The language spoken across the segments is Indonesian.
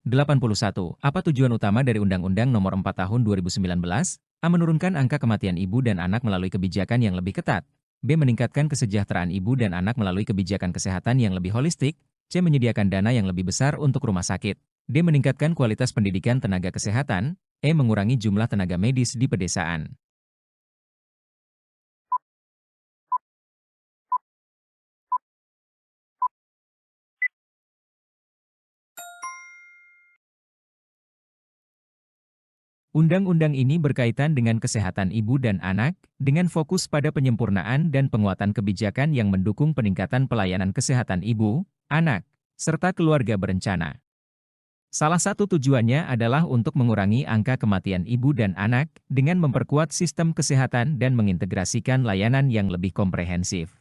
81. Apa tujuan utama dari Undang-Undang Nomor 4 Tahun 2019? A. Menurunkan angka kematian ibu dan anak melalui kebijakan yang lebih ketat. B. Meningkatkan kesejahteraan ibu dan anak melalui kebijakan kesehatan yang lebih holistik. C. Menyediakan dana yang lebih besar untuk rumah sakit. D. Meningkatkan kualitas pendidikan tenaga kesehatan. E. Mengurangi jumlah tenaga medis di pedesaan. Undang-undang ini berkaitan dengan kesehatan ibu dan anak, dengan fokus pada penyempurnaan dan penguatan kebijakan yang mendukung peningkatan pelayanan kesehatan ibu, anak, serta keluarga berencana. Salah satu tujuannya adalah untuk mengurangi angka kematian ibu dan anak dengan memperkuat sistem kesehatan dan mengintegrasikan layanan yang lebih komprehensif.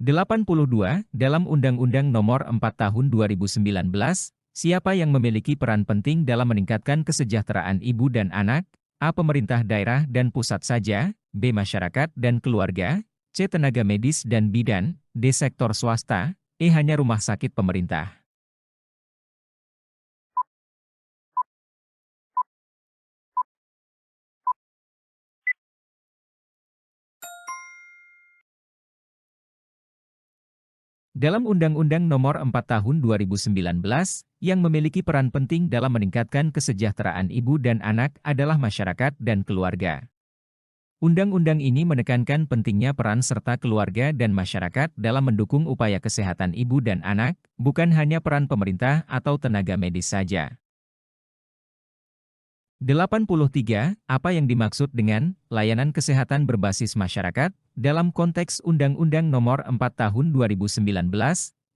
82. Dalam Undang-Undang Nomor 4 Tahun 2019, siapa yang memiliki peran penting dalam meningkatkan kesejahteraan ibu dan anak? A. Pemerintah daerah dan pusat saja. B. Masyarakat dan keluarga. C. Tenaga medis dan bidan. D. Sektor swasta. E. Hanya rumah sakit pemerintah. Dalam Undang-Undang Nomor 4 Tahun 2019, yang memiliki peran penting dalam meningkatkan kesejahteraan ibu dan anak adalah masyarakat dan keluarga. Undang-undang ini menekankan pentingnya peran serta keluarga dan masyarakat dalam mendukung upaya kesehatan ibu dan anak, bukan hanya peran pemerintah atau tenaga medis saja. 83. Apa yang dimaksud dengan layanan kesehatan berbasis masyarakat? Dalam konteks Undang-Undang Nomor 4 Tahun 2019,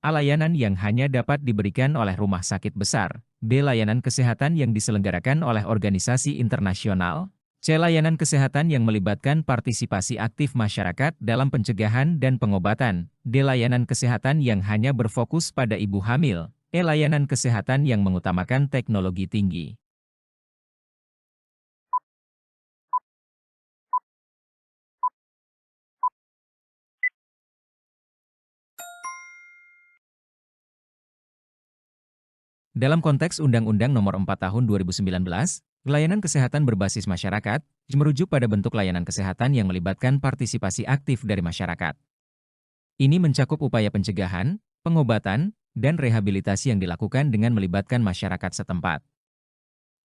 A. Layanan yang hanya dapat diberikan oleh rumah sakit besar. B. Layanan kesehatan yang diselenggarakan oleh organisasi internasional. C. Layanan kesehatan yang melibatkan partisipasi aktif masyarakat dalam pencegahan dan pengobatan. D. Layanan kesehatan yang hanya berfokus pada ibu hamil. E. Layanan kesehatan yang mengutamakan teknologi tinggi. Dalam konteks Undang-Undang Nomor 4 Tahun 2019, layanan kesehatan berbasis masyarakat merujuk pada bentuk layanan kesehatan yang melibatkan partisipasi aktif dari masyarakat. Ini mencakup upaya pencegahan, pengobatan, dan rehabilitasi yang dilakukan dengan melibatkan masyarakat setempat.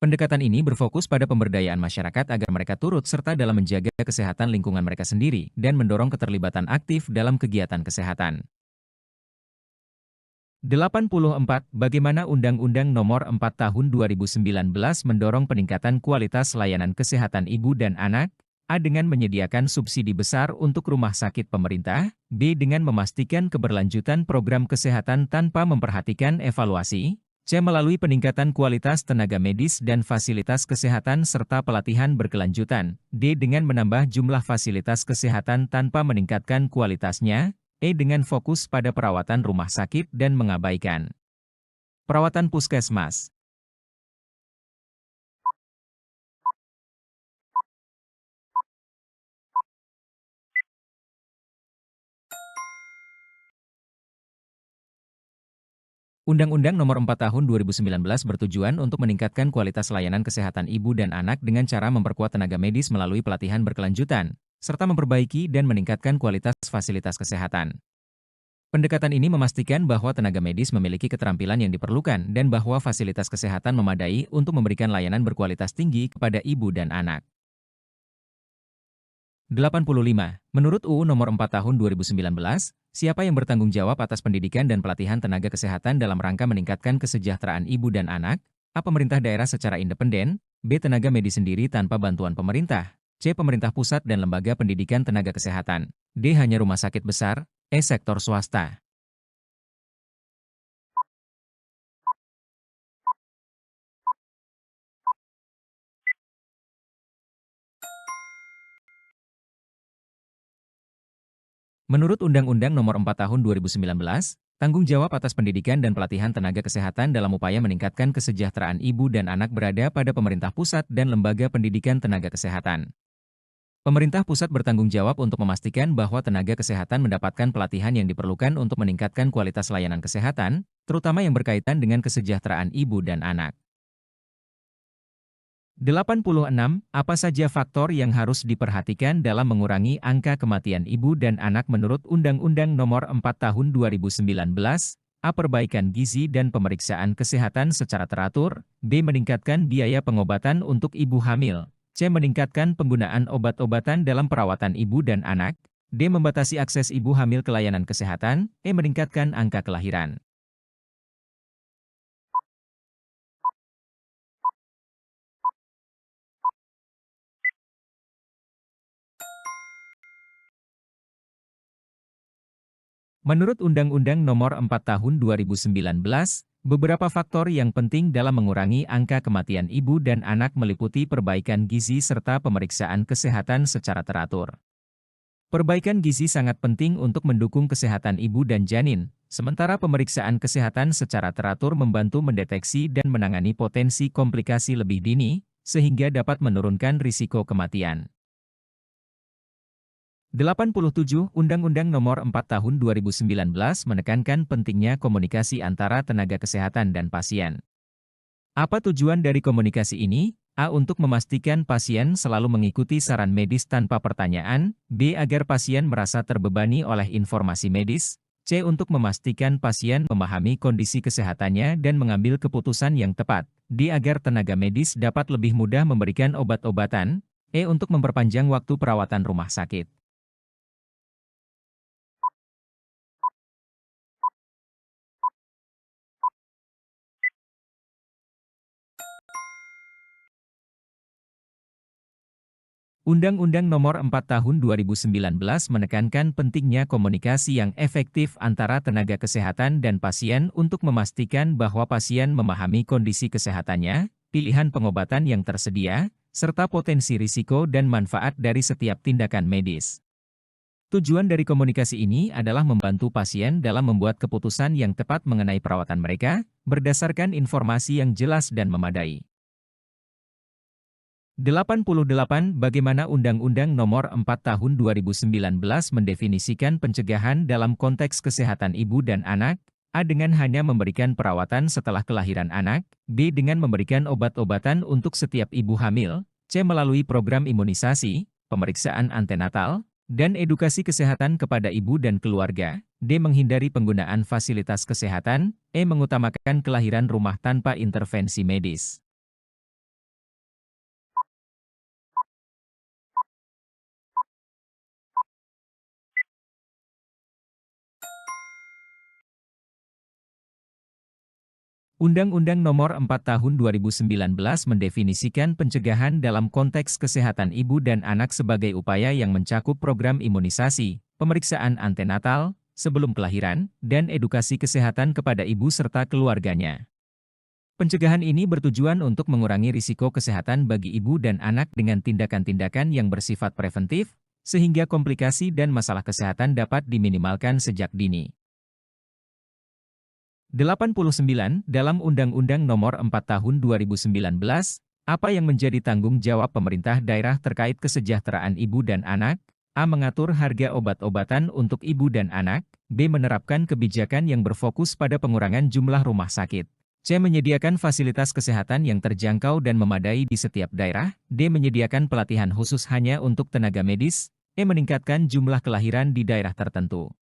Pendekatan ini berfokus pada pemberdayaan masyarakat agar mereka turut serta dalam menjaga kesehatan lingkungan mereka sendiri dan mendorong keterlibatan aktif dalam kegiatan kesehatan. 84. Bagaimana Undang-Undang Nomor 4 Tahun 2019 mendorong peningkatan kualitas layanan kesehatan ibu dan anak? A. Dengan menyediakan subsidi besar untuk rumah sakit pemerintah. B. Dengan memastikan keberlanjutan program kesehatan tanpa memperhatikan evaluasi. C. Melalui peningkatan kualitas tenaga medis dan fasilitas kesehatan serta pelatihan berkelanjutan. D. Dengan menambah jumlah fasilitas kesehatan tanpa meningkatkan kualitasnya. E. Dengan fokus pada perawatan rumah sakit dan mengabaikan perawatan puskesmas. Undang-Undang Nomor 4 Tahun 2019 bertujuan untuk meningkatkan kualitas layanan kesehatan ibu dan anak dengan cara memperkuat tenaga medis melalui pelatihan berkelanjutan, serta memperbaiki dan meningkatkan kualitas fasilitas kesehatan. Pendekatan ini memastikan bahwa tenaga medis memiliki keterampilan yang diperlukan dan bahwa fasilitas kesehatan memadai untuk memberikan layanan berkualitas tinggi kepada ibu dan anak. 85. Menurut UU Nomor 4 Tahun 2019, siapa yang bertanggung jawab atas pendidikan dan pelatihan tenaga kesehatan dalam rangka meningkatkan kesejahteraan ibu dan anak? A. Pemerintah daerah secara independen. B. Tenaga medis sendiri tanpa bantuan pemerintah. C. Pemerintah pusat dan lembaga pendidikan tenaga kesehatan. D. Hanya rumah sakit besar. E. Sektor swasta. Menurut Undang-Undang Nomor 4 Tahun 2019, tanggung jawab atas pendidikan dan pelatihan tenaga kesehatan dalam upaya meningkatkan kesejahteraan ibu dan anak berada pada pemerintah pusat dan lembaga pendidikan tenaga kesehatan. Pemerintah pusat bertanggung jawab untuk memastikan bahwa tenaga kesehatan mendapatkan pelatihan yang diperlukan untuk meningkatkan kualitas layanan kesehatan, terutama yang berkaitan dengan kesejahteraan ibu dan anak. 86. Apa saja faktor yang harus diperhatikan dalam mengurangi angka kematian ibu dan anak menurut Undang-Undang Nomor 4 Tahun 2019? A. Perbaikan gizi dan pemeriksaan kesehatan secara teratur. B. Meningkatkan biaya pengobatan untuk ibu hamil. C. Meningkatkan penggunaan obat-obatan dalam perawatan ibu dan anak. D. Membatasi akses ibu hamil ke layanan kesehatan. E. Meningkatkan angka kelahiran. Menurut Undang-Undang Nomor 4 Tahun 2019, beberapa faktor yang penting dalam mengurangi angka kematian ibu dan anak meliputi perbaikan gizi serta pemeriksaan kesehatan secara teratur. Perbaikan gizi sangat penting untuk mendukung kesehatan ibu dan janin, sementara pemeriksaan kesehatan secara teratur membantu mendeteksi dan menangani potensi komplikasi lebih dini, sehingga dapat menurunkan risiko kematian. 87. Undang-Undang Nomor 4 Tahun 2019 menekankan pentingnya komunikasi antara tenaga kesehatan dan pasien. Apa tujuan dari komunikasi ini? A. Untuk memastikan pasien selalu mengikuti saran medis tanpa pertanyaan. B. Agar pasien merasa terbebani oleh informasi medis. C. Untuk memastikan pasien memahami kondisi kesehatannya dan mengambil keputusan yang tepat. D. Agar tenaga medis dapat lebih mudah memberikan obat-obatan. E. Untuk memperpanjang waktu perawatan rumah sakit. Undang-Undang Nomor 4 Tahun 2019 menekankan pentingnya komunikasi yang efektif antara tenaga kesehatan dan pasien untuk memastikan bahwa pasien memahami kondisi kesehatannya, pilihan pengobatan yang tersedia, serta potensi risiko dan manfaat dari setiap tindakan medis. Tujuan dari komunikasi ini adalah membantu pasien dalam membuat keputusan yang tepat mengenai perawatan mereka, berdasarkan informasi yang jelas dan memadai. 88. Bagaimana Undang-Undang Nomor 4 Tahun 2019 mendefinisikan pencegahan dalam konteks kesehatan ibu dan anak? A. Dengan hanya memberikan perawatan setelah kelahiran anak. B. Dengan memberikan obat-obatan untuk setiap ibu hamil. C. Melalui program imunisasi, pemeriksaan antenatal, dan edukasi kesehatan kepada ibu dan keluarga. D. Menghindari penggunaan fasilitas kesehatan. E. Mengutamakan kelahiran rumah tanpa intervensi medis. Undang-Undang Nomor 4 Tahun 2019 mendefinisikan pencegahan dalam konteks kesehatan ibu dan anak sebagai upaya yang mencakup program imunisasi, pemeriksaan antenatal, sebelum kelahiran, dan edukasi kesehatan kepada ibu serta keluarganya. Pencegahan ini bertujuan untuk mengurangi risiko kesehatan bagi ibu dan anak dengan tindakan-tindakan yang bersifat preventif, sehingga komplikasi dan masalah kesehatan dapat diminimalkan sejak dini. 89. Dalam Undang-Undang Nomor 4 Tahun 2019, apa yang menjadi tanggung jawab pemerintah daerah terkait kesejahteraan ibu dan anak? A. Mengatur harga obat-obatan untuk ibu dan anak. B. Menerapkan kebijakan yang berfokus pada pengurangan jumlah rumah sakit. C. Menyediakan fasilitas kesehatan yang terjangkau dan memadai di setiap daerah. D. Menyediakan pelatihan khusus hanya untuk tenaga medis. E. Meningkatkan jumlah kelahiran di daerah tertentu.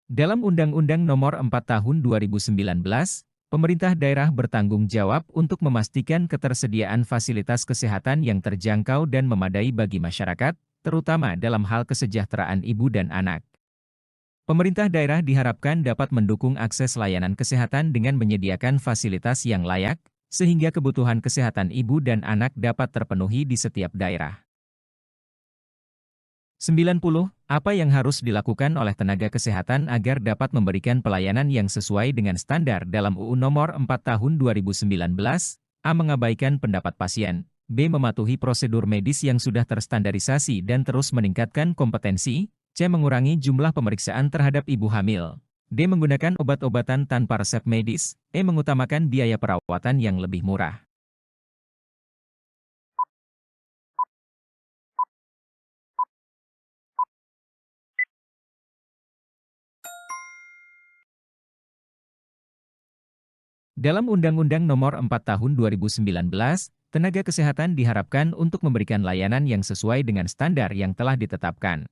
Dalam Undang-Undang Nomor 4 Tahun 2019, pemerintah daerah bertanggung jawab untuk memastikan ketersediaan fasilitas kesehatan yang terjangkau dan memadai bagi masyarakat, terutama dalam hal kesejahteraan ibu dan anak. Pemerintah daerah diharapkan dapat mendukung akses layanan kesehatan dengan menyediakan fasilitas yang layak, sehingga kebutuhan kesehatan ibu dan anak dapat terpenuhi di setiap daerah. 90. Apa yang harus dilakukan oleh tenaga kesehatan agar dapat memberikan pelayanan yang sesuai dengan standar dalam UU Nomor 4 Tahun 2019? A. Mengabaikan pendapat pasien. B. Mematuhi prosedur medis yang sudah terstandarisasi dan terus meningkatkan kompetensi. C. Mengurangi jumlah pemeriksaan terhadap ibu hamil. D. Menggunakan obat-obatan tanpa resep medis. E. Mengutamakan biaya perawatan yang lebih murah. Dalam Undang-Undang Nomor 4 Tahun 2019, tenaga kesehatan diharapkan untuk memberikan layanan yang sesuai dengan standar yang telah ditetapkan.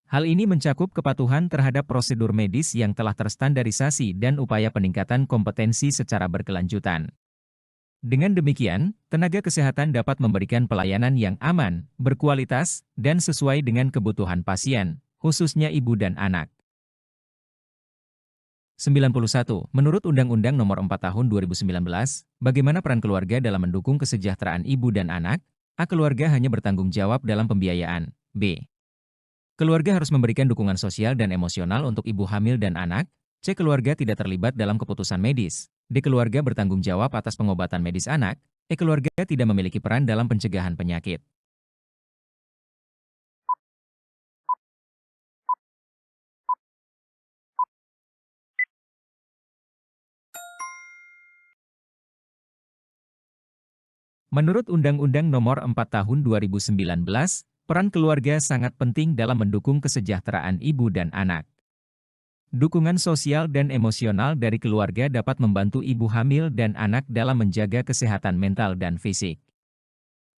Hal ini mencakup kepatuhan terhadap prosedur medis yang telah terstandarisasi dan upaya peningkatan kompetensi secara berkelanjutan. Dengan demikian, tenaga kesehatan dapat memberikan pelayanan yang aman, berkualitas, dan sesuai dengan kebutuhan pasien, khususnya ibu dan anak. 91. Menurut Undang-Undang Nomor 4 Tahun 2019, bagaimana peran keluarga dalam mendukung kesejahteraan ibu dan anak? A. Keluarga hanya bertanggung jawab dalam pembiayaan. B. Keluarga harus memberikan dukungan sosial dan emosional untuk ibu hamil dan anak. C. Keluarga tidak terlibat dalam keputusan medis. D. Keluarga bertanggung jawab atas pengobatan medis anak. E. Keluarga tidak memiliki peran dalam pencegahan penyakit. Menurut Undang-Undang Nomor 4 Tahun 2019, peran keluarga sangat penting dalam mendukung kesejahteraan ibu dan anak. Dukungan sosial dan emosional dari keluarga dapat membantu ibu hamil dan anak dalam menjaga kesehatan mental dan fisik.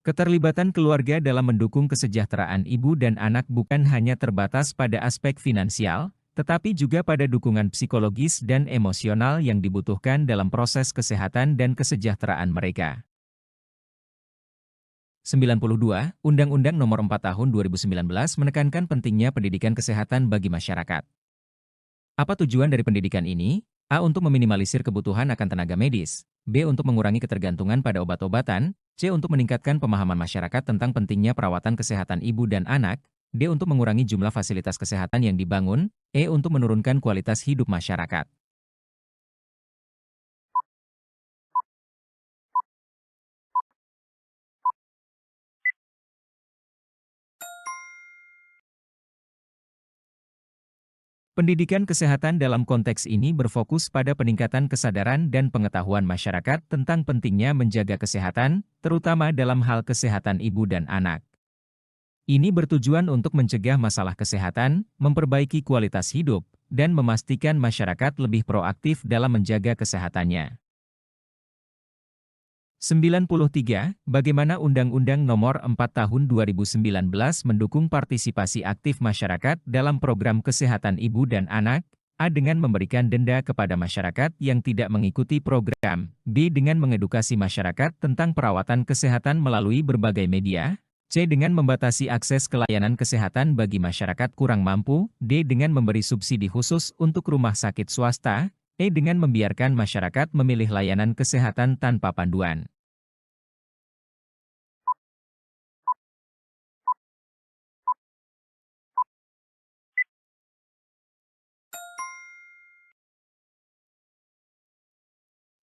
Keterlibatan keluarga dalam mendukung kesejahteraan ibu dan anak bukan hanya terbatas pada aspek finansial, tetapi juga pada dukungan psikologis dan emosional yang dibutuhkan dalam proses kesehatan dan kesejahteraan mereka. 92. Undang-Undang Nomor 4 Tahun 2019 menekankan pentingnya pendidikan kesehatan bagi masyarakat. Apa tujuan dari pendidikan ini? A. Untuk meminimalisir kebutuhan akan tenaga medis. B. Untuk mengurangi ketergantungan pada obat-obatan. C. Untuk meningkatkan pemahaman masyarakat tentang pentingnya perawatan kesehatan ibu dan anak. D. Untuk mengurangi jumlah fasilitas kesehatan yang dibangun. E. Untuk menurunkan kualitas hidup masyarakat. Pendidikan kesehatan dalam konteks ini berfokus pada peningkatan kesadaran dan pengetahuan masyarakat tentang pentingnya menjaga kesehatan, terutama dalam hal kesehatan ibu dan anak. Ini bertujuan untuk mencegah masalah kesehatan, memperbaiki kualitas hidup, dan memastikan masyarakat lebih proaktif dalam menjaga kesehatannya. 93. Bagaimana Undang-Undang Nomor 4 Tahun 2019 mendukung partisipasi aktif masyarakat dalam program kesehatan ibu dan anak? A. Dengan memberikan denda kepada masyarakat yang tidak mengikuti program. B. Dengan mengedukasi masyarakat tentang perawatan kesehatan melalui berbagai media. C. Dengan membatasi akses ke layanan kesehatan bagi masyarakat kurang mampu. D. Dengan memberi subsidi khusus untuk rumah sakit swasta. E. Dengan membiarkan masyarakat memilih layanan kesehatan tanpa panduan.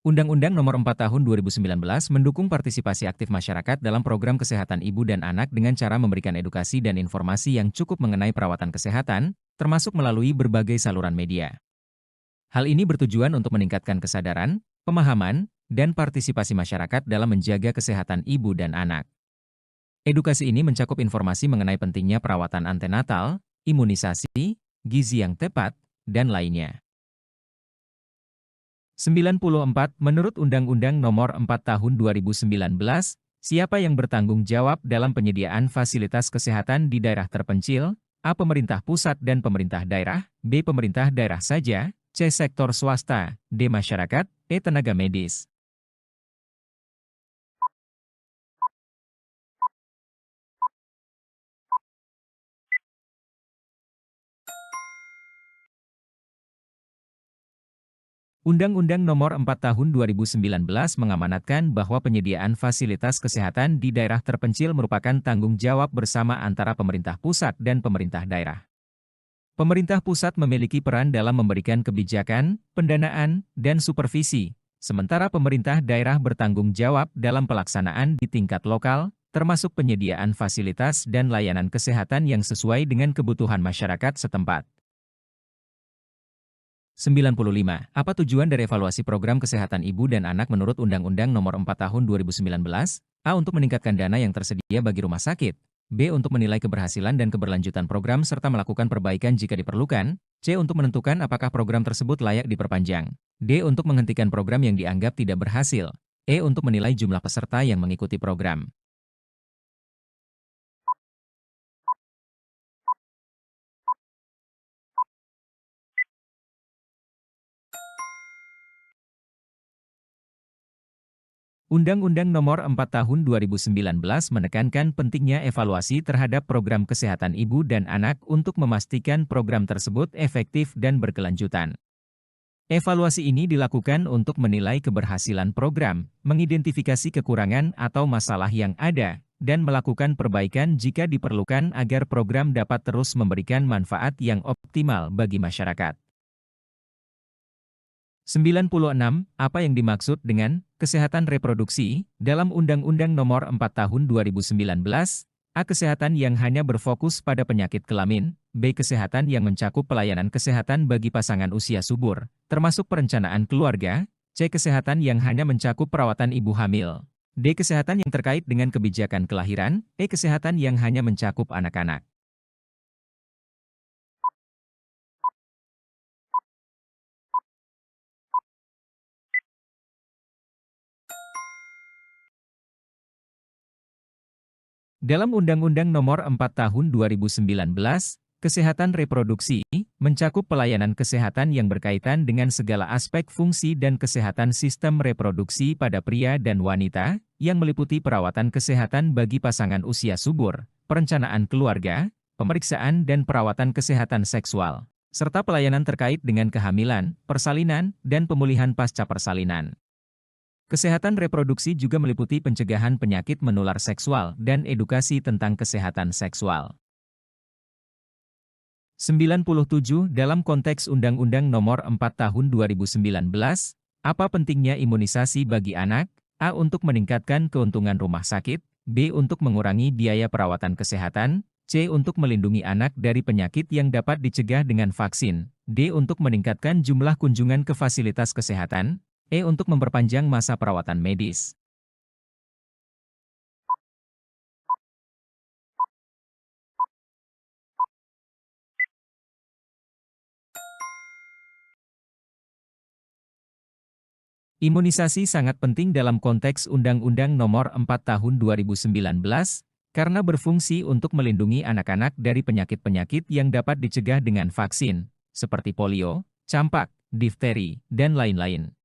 Undang-Undang Nomor 4 Tahun 2019 mendukung partisipasi aktif masyarakat dalam program kesehatan ibu dan anak dengan cara memberikan edukasi dan informasi yang cukup mengenai perawatan kesehatan, termasuk melalui berbagai saluran media. Hal ini bertujuan untuk meningkatkan kesadaran, pemahaman, dan partisipasi masyarakat dalam menjaga kesehatan ibu dan anak. Edukasi ini mencakup informasi mengenai pentingnya perawatan antenatal, imunisasi, gizi yang tepat, dan lainnya. 94. Menurut Undang-Undang Nomor 4 Tahun 2019, siapa yang bertanggung jawab dalam penyediaan fasilitas kesehatan di daerah terpencil? A. Pemerintah pusat dan pemerintah daerah. B. Pemerintah daerah saja. C. Sektor swasta. D. Masyarakat. E. Tenaga medis. Undang-Undang Nomor 4 Tahun 2019 mengamanatkan bahwa penyediaan fasilitas kesehatan di daerah terpencil merupakan tanggung jawab bersama antara pemerintah pusat dan pemerintah daerah. Pemerintah pusat memiliki peran dalam memberikan kebijakan, pendanaan, dan supervisi, sementara pemerintah daerah bertanggung jawab dalam pelaksanaan di tingkat lokal, termasuk penyediaan fasilitas dan layanan kesehatan yang sesuai dengan kebutuhan masyarakat setempat. 95. Apa tujuan dari evaluasi program kesehatan ibu dan anak menurut Undang-Undang Nomor 4 Tahun 2019? A. Untuk meningkatkan dana yang tersedia bagi rumah sakit. B. Untuk menilai keberhasilan dan keberlanjutan program serta melakukan perbaikan jika diperlukan. C. Untuk menentukan apakah program tersebut layak diperpanjang. D. Untuk menghentikan program yang dianggap tidak berhasil. E. Untuk menilai jumlah peserta yang mengikuti program. Undang-Undang Nomor 4 Tahun 2019 menekankan pentingnya evaluasi terhadap program kesehatan ibu dan anak untuk memastikan program tersebut efektif dan berkelanjutan. Evaluasi ini dilakukan untuk menilai keberhasilan program, mengidentifikasi kekurangan atau masalah yang ada, dan melakukan perbaikan jika diperlukan agar program dapat terus memberikan manfaat yang optimal bagi masyarakat. 96. Apa yang dimaksud dengan kesehatan reproduksi dalam Undang-Undang Nomor 4 Tahun 2019? A. Kesehatan yang hanya berfokus pada penyakit kelamin. B. Kesehatan yang mencakup pelayanan kesehatan bagi pasangan usia subur, termasuk perencanaan keluarga. C. Kesehatan yang hanya mencakup perawatan ibu hamil. D. Kesehatan yang terkait dengan kebijakan kelahiran. E. Kesehatan yang hanya mencakup anak-anak. Dalam Undang-Undang Nomor 4 Tahun 2019, kesehatan reproduksi mencakup pelayanan kesehatan yang berkaitan dengan segala aspek fungsi dan kesehatan sistem reproduksi pada pria dan wanita, yang meliputi perawatan kesehatan bagi pasangan usia subur, perencanaan keluarga, pemeriksaan dan perawatan kesehatan seksual, serta pelayanan terkait dengan kehamilan, persalinan, dan pemulihan pasca persalinan. Kesehatan reproduksi juga meliputi pencegahan penyakit menular seksual dan edukasi tentang kesehatan seksual. 97. Dalam konteks Undang-Undang Nomor 4 Tahun 2019, apa pentingnya imunisasi bagi anak? A. Untuk meningkatkan keuntungan rumah sakit. B. Untuk mengurangi biaya perawatan kesehatan. C. Untuk melindungi anak dari penyakit yang dapat dicegah dengan vaksin. D. Untuk meningkatkan jumlah kunjungan ke fasilitas kesehatan. E. Untuk memperpanjang masa perawatan medis. Imunisasi sangat penting dalam konteks Undang-Undang Nomor 4 Tahun 2019, karena berfungsi untuk melindungi anak-anak dari penyakit-penyakit yang dapat dicegah dengan vaksin, seperti polio, campak, difteri, dan lain-lain.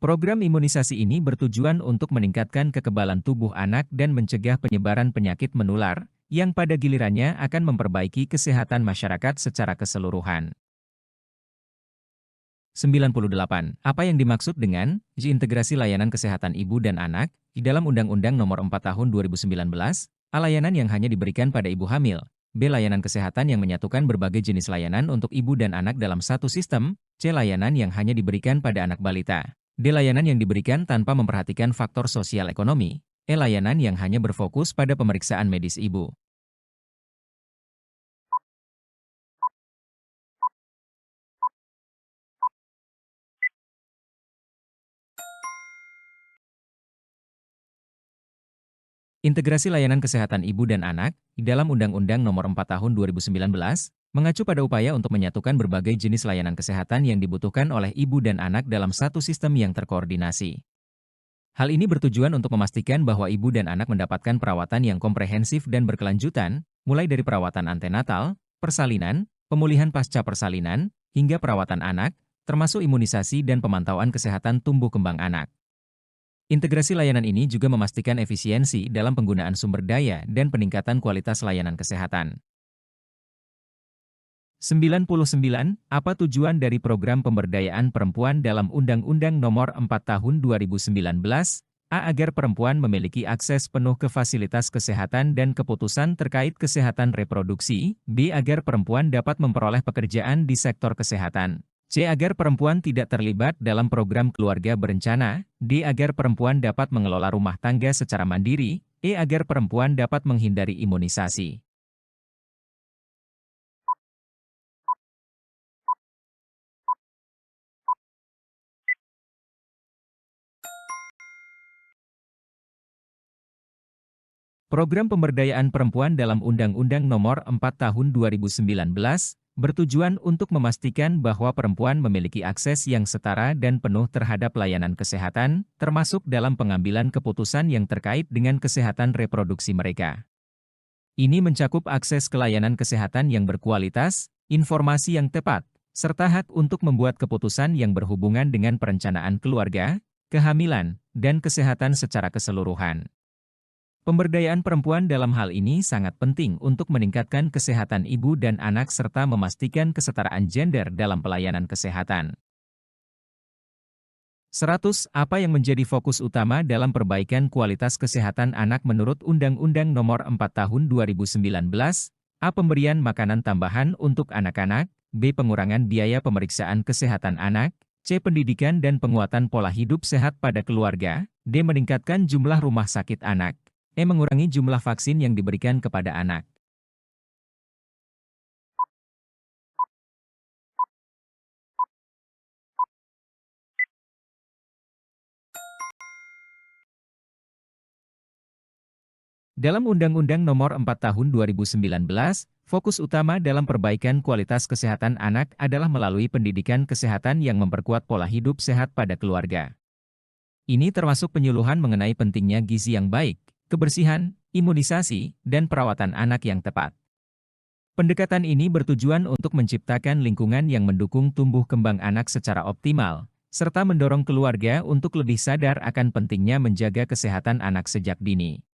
Program imunisasi ini bertujuan untuk meningkatkan kekebalan tubuh anak dan mencegah penyebaran penyakit menular, yang pada gilirannya akan memperbaiki kesehatan masyarakat secara keseluruhan. 98. Apa yang dimaksud dengan integrasi layanan kesehatan ibu dan anak di dalam Undang-Undang Nomor 4 Tahun 2019? A. Layanan yang hanya diberikan pada ibu hamil. B. Layanan kesehatan yang menyatukan berbagai jenis layanan untuk ibu dan anak dalam satu sistem. C. Layanan yang hanya diberikan pada anak balita. D. Layanan yang diberikan tanpa memperhatikan faktor sosial ekonomi. E. Layanan yang hanya berfokus pada pemeriksaan medis ibu. Integrasi layanan kesehatan ibu dan anak di dalam Undang-Undang Nomor 4 Tahun 2019 mengacu pada upaya untuk menyatukan berbagai jenis layanan kesehatan yang dibutuhkan oleh ibu dan anak dalam satu sistem yang terkoordinasi. Hal ini bertujuan untuk memastikan bahwa ibu dan anak mendapatkan perawatan yang komprehensif dan berkelanjutan, mulai dari perawatan antenatal, persalinan, pemulihan pasca persalinan, hingga perawatan anak, termasuk imunisasi dan pemantauan kesehatan tumbuh kembang anak. Integrasi layanan ini juga memastikan efisiensi dalam penggunaan sumber daya dan peningkatan kualitas layanan kesehatan. 99. Apa tujuan dari program pemberdayaan perempuan dalam Undang-Undang Nomor 4 Tahun 2019? A. Agar perempuan memiliki akses penuh ke fasilitas kesehatan dan keputusan terkait kesehatan reproduksi. B. Agar perempuan dapat memperoleh pekerjaan di sektor kesehatan. C. Agar perempuan tidak terlibat dalam program keluarga berencana. D. Agar perempuan dapat mengelola rumah tangga secara mandiri. E. Agar perempuan dapat menghindari imunisasi. Program pemberdayaan perempuan dalam Undang-Undang Nomor 4 Tahun 2019 bertujuan untuk memastikan bahwa perempuan memiliki akses yang setara dan penuh terhadap layanan kesehatan, termasuk dalam pengambilan keputusan yang terkait dengan kesehatan reproduksi mereka. Ini mencakup akses ke layanan kesehatan yang berkualitas, informasi yang tepat, serta hak untuk membuat keputusan yang berhubungan dengan perencanaan keluarga, kehamilan, dan kesehatan secara keseluruhan. Pemberdayaan perempuan dalam hal ini sangat penting untuk meningkatkan kesehatan ibu dan anak serta memastikan kesetaraan gender dalam pelayanan kesehatan. 100. Apa yang menjadi fokus utama dalam perbaikan kualitas kesehatan anak menurut Undang-Undang Nomor 4 Tahun 2019? A. Pemberian makanan tambahan untuk anak-anak, B. Pengurangan biaya pemeriksaan kesehatan anak, C. Pendidikan dan penguatan pola hidup sehat pada keluarga, D. Meningkatkan jumlah rumah sakit anak, mengurangi jumlah vaksin yang diberikan kepada anak. Dalam Undang-Undang Nomor 4 Tahun 2019, fokus utama dalam perbaikan kualitas kesehatan anak adalah melalui pendidikan kesehatan yang memperkuat pola hidup sehat pada keluarga. Ini termasuk penyuluhan mengenai pentingnya gizi yang baik, kebersihan, imunisasi, dan perawatan anak yang tepat. Pendekatan ini bertujuan untuk menciptakan lingkungan yang mendukung tumbuh kembang anak secara optimal, serta mendorong keluarga untuk lebih sadar akan pentingnya menjaga kesehatan anak sejak dini.